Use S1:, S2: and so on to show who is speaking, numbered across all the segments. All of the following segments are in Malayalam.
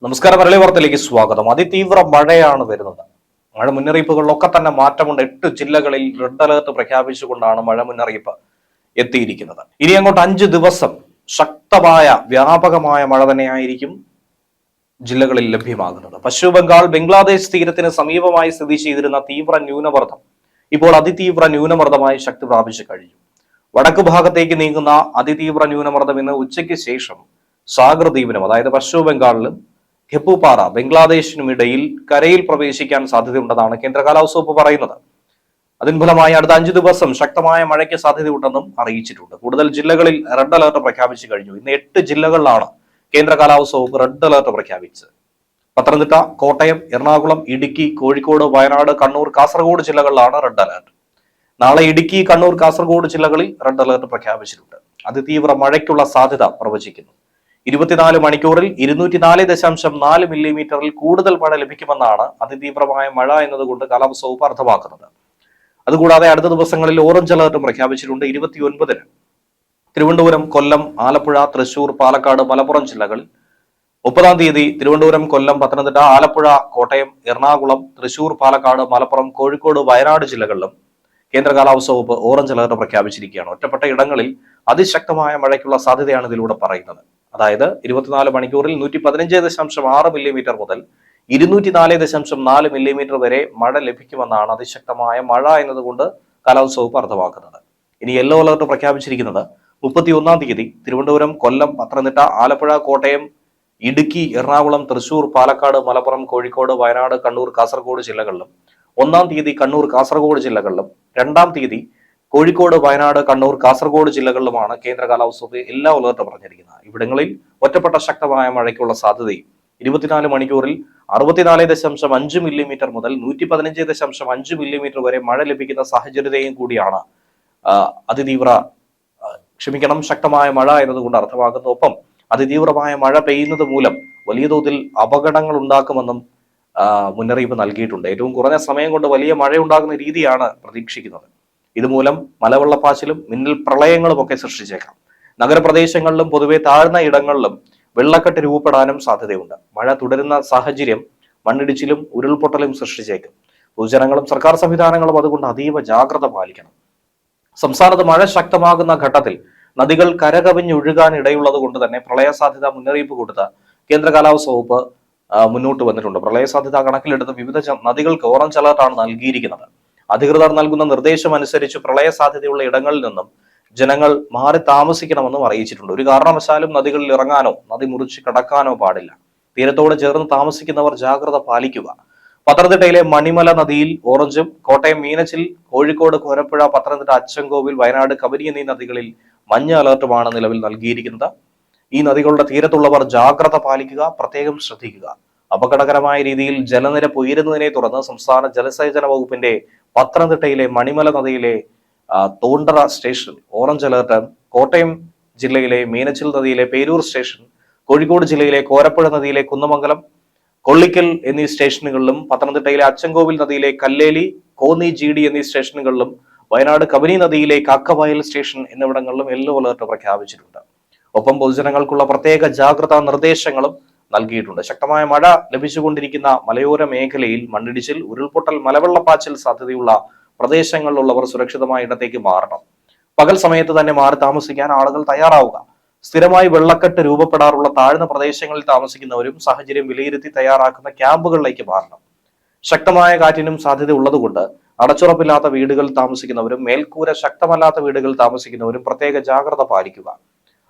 S1: നമസ്കാരം. മലയാളി വാർത്തയിലേക്ക് സ്വാഗതം. അതിതീവ്ര മഴയാണ് വരുന്നത്. മഴ മുന്നറിയിപ്പുകളിലൊക്കെ തന്നെ മാറ്റമുണ്ട്. 8 ജില്ലകളിൽ റെഡ് അലേർട്ട് പ്രഖ്യാപിച്ചുകൊണ്ടാണ് മഴ മുന്നറിയിപ്പ് എത്തിയിരിക്കുന്നത്. ഇനി അങ്ങോട്ട് 5 ദിവസം ശക്തമായ വ്യാപകമായ മഴ തന്നെയായിരിക്കും ജില്ലകളിൽ ലഭ്യമാകുന്നത്. പശ്ചിമ ബംഗാൾ ബംഗ്ലാദേശ് തീരത്തിന് സമീപമായി സ്ഥിതി ചെയ്തിരുന്ന തീവ്ര ന്യൂനമർദ്ദം ഇപ്പോൾ അതിതീവ്ര ന്യൂനമർദ്ദമായി ശക്തി പ്രാപിച്ചു കഴിഞ്ഞു. വടക്കു ഭാഗത്തേക്ക് നീങ്ങുന്ന അതിതീവ്ര ന്യൂനമർദ്ദം ഇന്ന് ഉച്ചയ്ക്ക് ശേഷം സാഗർ ദ്വീപിനും അതായത് പശ്ചിമ ബംഗാളിലും ഹിപ്പുപാറ ബംഗ്ലാദേശിനും ഇടയിൽ കരയിൽ പ്രവേശിക്കാൻ സാധ്യതയുണ്ടെന്നാണ് കേന്ദ്ര കാലാവസ്ഥ വകുപ്പ് പറയുന്നത്. അതിന് ഫലമായി അടുത്ത 5 ദിവസം ശക്തമായ മഴയ്ക്ക് സാധ്യതയുണ്ടെന്നും അറിയിച്ചിട്ടുണ്ട്. കൂടുതൽ ജില്ലകളിൽ റെഡ് അലർട്ട് പ്രഖ്യാപിച്ചു കഴിഞ്ഞു. ഇന്ന് 8 ജില്ലകളിലാണ് കേന്ദ്ര കാലാവസ്ഥ വകുപ്പ് റെഡ് അലർട്ട് പ്രഖ്യാപിച്ചത്. പത്തനംതിട്ട, കോട്ടയം, എറണാകുളം, ഇടുക്കി, കോഴിക്കോട്, വയനാട്, കണ്ണൂർ, കാസർഗോഡ് ജില്ലകളിലാണ് റെഡ് അലർട്ട്. നാളെ ഇടുക്കി, കണ്ണൂർ, കാസർഗോഡ് ജില്ലകളിൽ റെഡ് അലർട്ട് പ്രഖ്യാപിച്ചിട്ടുണ്ട്. അതിതീവ്ര മഴയ്ക്കുള്ള സാധ്യത പ്രവചിക്കുന്നു. 24 മണിക്കൂറിൽ 204.4 മില്ലിമീറ്ററിൽ കൂടുതൽ മഴ ലഭിക്കുമെന്നാണ് അതിതീവ്രമായ മഴ എന്നതുകൊണ്ട് കാലാവസ്ഥ വകുപ്പ് അർത്ഥമാക്കുന്നത്. അതുകൂടാതെ അടുത്ത ദിവസങ്ങളിൽ ഓറഞ്ച് അലർട്ടും പ്രഖ്യാപിച്ചിട്ടുണ്ട്. 29-ന് തിരുവനന്തപുരം, കൊല്ലം, ആലപ്പുഴ, തൃശൂർ, പാലക്കാട്, മലപ്പുറം ജില്ലകളിൽ, 30-ാം തീയതി തിരുവനന്തപുരം, കൊല്ലം, പത്തനംതിട്ട, ആലപ്പുഴ, കോട്ടയം, എറണാകുളം, തൃശൂർ, പാലക്കാട്, മലപ്പുറം, കോഴിക്കോട്, വയനാട് ജില്ലകളിലും കേന്ദ്ര കാലാവസ്ഥ വകുപ്പ് ഓറഞ്ച് അലർട്ട് പ്രഖ്യാപിച്ചിരിക്കുകയാണ്. ഒറ്റപ്പെട്ട ഇടങ്ങളിൽ അതിശക്തമായ മഴയ്ക്കുള്ള സാധ്യതയാണ് ഇതിലൂടെ പറയുന്നത്. അതായത് 24 മണിക്കൂറിൽ 115.6 മില്ലിമീറ്റർ മുതൽ 204.4 മില്ലിമീറ്റർ വരെ മഴ ലഭിക്കുമെന്നാണ് അതിശക്തമായ മഴ എന്നതുകൊണ്ട് കാലാവസ്ഥ വകുപ്പ് അർത്ഥമാക്കുന്നത്. ഇനി യെല്ലോ അലർട്ട് പ്രഖ്യാപിച്ചിരിക്കുന്നത് 31-ാം തീയതി തിരുവനന്തപുരം, കൊല്ലം, പത്തനംതിട്ട, ആലപ്പുഴ, കോട്ടയം, ഇടുക്കി, എറണാകുളം, തൃശൂർ, പാലക്കാട്, മലപ്പുറം, കോഴിക്കോട്, വയനാട്, കണ്ണൂർ, കാസർഗോഡ് ജില്ലകളിലും, 1-ാം തീയതി കണ്ണൂർ, കാസർഗോഡ് ജില്ലകളിലും, 2-ാം തീയതി കോഴിക്കോട്, വയനാട്, കണ്ണൂർ, കാസർഗോഡ് ജില്ലകളിലുമാണ് കേന്ദ്ര കാലാവസ്ഥ വകുപ്പ് എല്ലാ അലർട്ട് പറഞ്ഞിരിക്കുന്നത്. ഇവിടങ്ങളിൽ ഒറ്റപ്പെട്ട ശക്തമായ മഴയ്ക്കുള്ള സാധ്യതയും 24 മണിക്കൂറിൽ 64.5 മില്ലിമീറ്റർ മുതൽ 115.5 മില്ലിമീറ്റർ വരെ മഴ ലഭിക്കുന്ന സാഹചര്യത്തെയും കൂടിയാണ് ശക്തമായ മഴ എന്നതുകൊണ്ട് അർത്ഥമാക്കുന്നത്. ഒപ്പം അതിതീവ്രമായ മഴ പെയ്യുന്നത് മൂലം വലിയ തോതിൽ അപകടങ്ങൾ ഉണ്ടാക്കുമെന്നും മുന്നറിയിപ്പ് നൽകിയിട്ടുണ്ട്. ഏറ്റവും കുറഞ്ഞ സമയം കൊണ്ട് വലിയ മഴ ഉണ്ടാകുന്ന രീതിയാണ് പ്രതീക്ഷിക്കുന്നത്. ഇതുമൂലം മലവെള്ളപ്പാച്ചിലും മിന്നൽ പ്രളയങ്ങളും ഒക്കെ സൃഷ്ടിച്ചേക്കാം. നഗരപ്രദേശങ്ങളിലും പൊതുവെ താഴ്ന്ന ഇടങ്ങളിലും വെള്ളക്കെട്ട് രൂപപ്പെടാനും സാധ്യതയുണ്ട്. മഴ തുടരുന്ന സാഹചര്യം മണ്ണിടിച്ചിലും ഉരുൾപൊട്ടലും സൃഷ്ടിച്ചേക്കും. പൊതുജനങ്ങളും സർക്കാർ സംവിധാനങ്ങളും അതുകൊണ്ട് അതീവ ജാഗ്രത പാലിക്കണം. സംസ്ഥാനത്ത് മഴ ശക്തമാകുന്ന ഘട്ടത്തിൽ നദികൾ കരകവിഞ്ഞൊഴുകാൻ ഇടയുള്ളത് കൊണ്ട് തന്നെ പ്രളയ സാധ്യത മുന്നറിയിപ്പ് കൊടുത്ത കേന്ദ്ര കാലാവസ്ഥ വകുപ്പ് മുന്നോട്ട് വന്നിട്ടുണ്ട്. പ്രളയ സാധ്യത കണക്കിലെടുത്ത് വിവിധ നദികൾക്ക് ഓറഞ്ച് അലർട്ടാണ് നൽകിയിരിക്കുന്നത്. അധികൃതർ നൽകുന്ന നിർദ്ദേശം അനുസരിച്ച് പ്രളയ സാധ്യതയുള്ള ഇടങ്ങളിൽ നിന്നും ജനങ്ങൾ മാറി താമസിക്കണമെന്നും അറിയിച്ചിട്ടുണ്ട്. ഒരു കാരണവശാലും നദികളിൽ ഇറങ്ങാനോ നദി മുറിച്ച് കടക്കാനോ പാടില്ല. തീരത്തോട് ചേർന്ന് താമസിക്കുന്നവർ ജാഗ്രത പാലിക്കുക. പത്തനംതിട്ടയിലെ മണിമല നദിയിൽ ഓറഞ്ചും, കോട്ടയം മീനച്ചിൽ, കോഴിക്കോട് കോരപ്പുഴ, പത്തനംതിട്ട അച്ചൻകോവിൽ, വയനാട് കബനി എന്നീ നദികളിൽ മഞ്ഞ അലർട്ടുമാണ് നിലവിൽ നൽകിയിരിക്കുന്നത്. ഈ നദികളുടെ തീരത്തുള്ളവർ ജാഗ്രത പാലിക്കുക, പ്രത്യേകം ശ്രദ്ധിക്കുക. അപകടകരമായ രീതിയിൽ ജലനിരപ്പ് ഉയരുന്നതിനെ തുടർന്ന് സംസ്ഥാന ജലസേചന വകുപ്പിന്റെ പത്തനംതിട്ടയിലെ മണിമല നദിയിലെ Thondara station orange alert, Kottayam ജില്ലയിലെ മീനച്ചിൽ നദിയിലെ പേരൂർ സ്റ്റേഷൻ, കോഴിക്കോട് ജില്ലയിലെ കോരപ്പുഴ നദിയിലെ കുന്നമംഗലം, കൊള്ളിക്കൽ എന്നീ സ്റ്റേഷനുകളിലും, പത്തനംതിട്ടയിലെ അച്ചൻകോവിൽ നദിയിലെ കല്ലേലി, കോന്നി, GD എന്നീ സ്റ്റേഷനുകളിലും, വയനാട് കബനി നദിയിലെ കാക്കവയൽ സ്റ്റേഷൻ എന്നിവിടങ്ങളിലും യെല്ലോ അലർട്ട് പ്രഖ്യാപിച്ചിട്ടുണ്ട്. ഒപ്പം പൊതുജനങ്ങൾക്കുള്ള പ്രത്യേക ജാഗ്രതാ നിർദ്ദേശങ്ങളും നൽകിയിട്ടുണ്ട്. ശക്തമായ മഴ ലഭിച്ചുകൊണ്ടിരിക്കുന്ന മലയോര മേഖലയിൽ മണ്ണിടിച്ചിൽ, ഉരുൾപൊട്ടൽ, മലവെള്ളപ്പാച്ചിൽ സാധ്യതയുള്ള പ്രദേശങ്ങളിലുള്ളവർ സുരക്ഷിതമായ ഇടത്തേക്ക് മാറണം. പകൽ സമയത്ത് തന്നെ മാറി താമസിക്കാൻ ആളുകൾ തയ്യാറാവുക. സ്ഥിരമായി വെള്ളക്കെട്ട് രൂപപ്പെടാറുള്ള താഴ്ന്ന പ്രദേശങ്ങളിൽ താമസിക്കുന്നവരും സാഹചര്യം വിലയിരുത്തി തയ്യാറാക്കുന്ന ക്യാമ്പുകളിലേക്ക് മാറണം. ശക്തമായ കാറ്റിനും സാധ്യത ഉള്ളതുകൊണ്ട് അടച്ചുറപ്പില്ലാത്ത വീടുകളിൽ താമസിക്കുന്നവരും മേൽക്കൂര ശക്തമല്ലാത്ത വീടുകളിൽ താമസിക്കുന്നവരും പ്രത്യേക ജാഗ്രത പാലിക്കുക.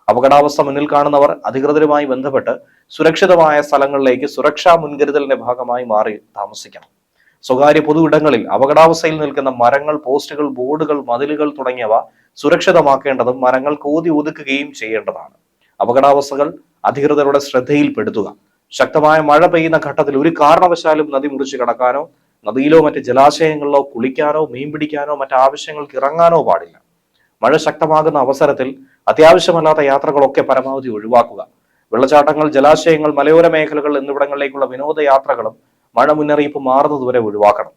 S1: അപകടാവസ്ഥ മുന്നിൽ കാണുന്നവർ അധികൃതരുമായി ബന്ധപ്പെട്ട് സുരക്ഷിതമായ സ്ഥലങ്ങളിലേക്ക് സുരക്ഷാ മുൻകരുതലിന്റെ ഭാഗമായി മാറി താമസിക്കണം. സ്വകാര്യ പൊതു ഇടങ്ങളിൽ അപകടാവസ്ഥയിൽ നിൽക്കുന്ന മരങ്ങൾ, പോസ്റ്റുകൾ, ബോർഡുകൾ, മതിലുകൾ തുടങ്ങിയവ സുരക്ഷിതമാക്കേണ്ടതും മരങ്ങൾ കോതി ഒതുക്കുകയും ചെയ്യേണ്ടതാണ്. അപകടാവസ്ഥകൾ അധികൃതരുടെ ശ്രദ്ധയിൽപ്പെടുത്തുക. ശക്തമായ മഴ പെയ്യുന്ന ഘട്ടത്തിൽ ഒരു കാരണവശാലും നദി മുറിച്ച് കടക്കാനോ നദിയിലോ മറ്റ് ജലാശയങ്ങളിലോ കുളിക്കാനോ മീൻ പിടിക്കാനോ മറ്റാവശ്യങ്ങൾക്ക് ഇറങ്ങാനോ പാടില്ല. മഴ ശക്തമാകുന്ന അവസരത്തിൽ അത്യാവശ്യമല്ലാത്ത യാത്രകളൊക്കെ പരമാവധി ഒഴിവാക്കുക. വെള്ളച്ചാട്ടങ്ങൾ, ജലാശയങ്ങൾ, മലയോര മേഖലകൾ എന്നിവിടങ്ങളിലേക്കുള്ള വിനോദയാത്രകളും മഴ മുന്നറിയിപ്പ് മാറുന്നതുവരെ ഒഴിവാക്കണം.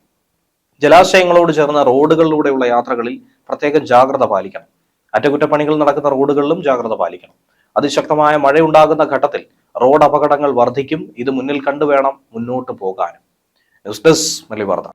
S1: ജലാശയങ്ങളോട് ചേർന്ന റോഡുകളിലൂടെയുള്ള യാത്രകളിൽ പ്രത്യേകം ജാഗ്രത പാലിക്കണം. അറ്റകുറ്റപ്പണികൾ നടക്കുന്ന റോഡുകളിലും ജാഗ്രത പാലിക്കണം. അതിശക്തമായ മഴയുണ്ടാകുന്ന ഘട്ടത്തിൽ റോഡ് അപകടങ്ങൾ വർദ്ധിക്കും. ഇത് മുന്നിൽ കണ്ടുവേണം മുന്നോട്ട് പോകാനും. ന്യൂസ് ഡെസ്ക് മലയാളി വാർത്ത.